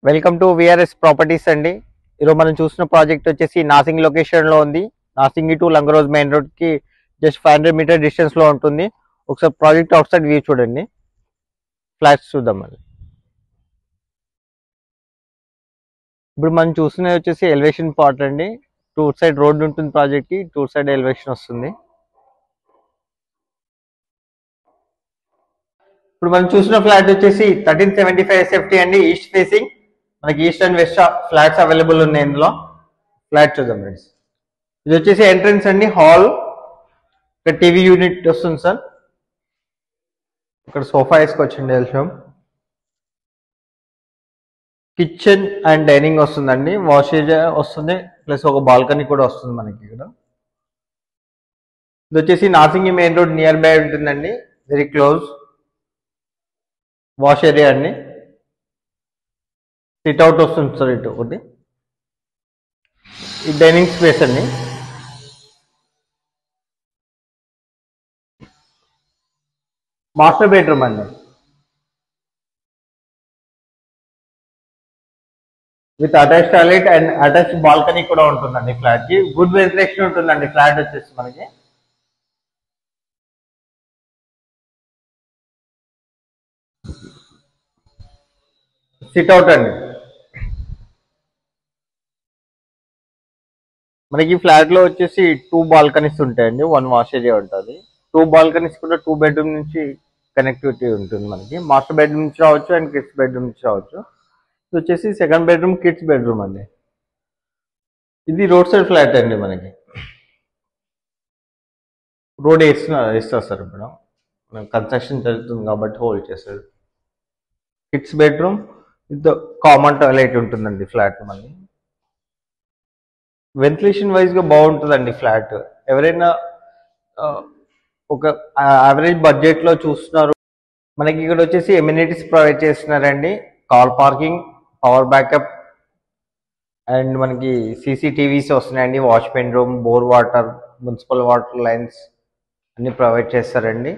Welcome to VRS properties అండి. ఈరోజు మనం చూసిన ప్రాజెక్ట్ వచ్చేసి నాసింగ్ లొకేషన్ లో ఉంది. Nasingi to Langar Houz main road కి జస్ట్ 500 మీటర్ డిస్టెన్స్ లో ఉంటుంది. ఒకసారి ప్రాజెక్ట్ అవుట్ సైడ్ వ్యూ చూడండి. ఫ్లాట్స్ చూద్దాం మళ్ళీ. ఇప్పుడు మనం చూస్తున్నది వచ్చేసి ఎలివేషన్ పార్ట్ అండి. టూ సైడ్ రోడ్ ఉంటుంది ప్రాజెక్ట్ కి, టూ సైడ్ ఎలివేషన్ వస్తుంది. ఇప్పుడు మనం చూసిన ఫ్లాట్ వచ్చేసి 1375 SFT అండి. ఈస్ట్ ఫేసింగ్ మనకి east and west flats available ఉన్నాయి ఇందులో. ఫ్లాట్ చూద్దాం ఫ్రెండ్స్. ఇది వచ్చేసి ఎంట్రన్స్ అండి, హాల్. ఇక్కడ టీవీ యూనిట్ వస్తుంది సార్. ఇక్కడ సోఫా వేసుకోవచ్చండి ఎల్షం. కిచెన్ అండ్ డైనింగ్ వస్తుందండి, వాషేజ్ వస్తుంది, ప్లస్ ఒక బాల్కనీ కూడా వస్తుంది మనకి ఇక్కడ. ఇది వచ్చేసి Nasingi main road near by ఉంటుందండి, వెరీ క్లోజ్. వాష్ ఏరియా అండి, సిట్ అవుట్ వస్తుంది సార్ ఇటు ఒకటి. ఈ డైనింగ్ స్పేస్ అండి. మాస్టర్ బెడ్రూమ్ అండి with attach toilet and attach balcony కూడా ఉంటుందండి. ఫ్లాట్ కి గుడ్ వెంటిలేషన్ ఉంటుందండి. ఫ్లాట్ వచ్చేసి మనకి సిట్ అవుట్ అండి. మనకి ఫ్లాట్ లో వచ్చేసి 2 బాల్కనీస్ ఉంటాయండి, 1 వాష్ ఏరియా ఉంటుంది. 2 బాల్కనీస్ కూడా 2 బెడ్రూమ్ నుంచి కనెక్టివిటీ ఉంటుంది మనకి. మాస్టర్ బెడ్రూమ్ నుంచి రావచ్చు అండ్ కిడ్స్ బెడ్రూమ్ నుంచి రావచ్చు. ఇది వచ్చేసి సెకండ్ బెడ్రూమ్, కిడ్స్ బెడ్రూమ్ అండి. ఇది రోడ్ సైడ్ ఫ్లాట్ అండి. మనకి రోడ్ వేస్తారు సార్. ఇప్పుడు కన్స్ట్రక్షన్ జరుగుతుంది కాబట్టి హోల్డ్ చేస్తారు. Kids bedroom with common toilet ఉంటుందండి ఫ్లాట్. మనకి వెంటిలేషన్ వైజ్ గా బాగుంటుందండి ఫ్లాట్. ఎవరైనా ఒక యావరేజ్ బడ్జెట్ లో చూస్తున్నారు. మనకి ఇక్కడ వచ్చేసి ఎమ్యూనిటీస్ ప్రొవైడ్ చేస్తున్నారండి. Car parking, power backup, and మనకి సీసీటీవీస్ వస్తున్నాయండి. Watchmen room, bore water, municipal water lines అన్ని ప్రొవైడ్ చేస్తారండి.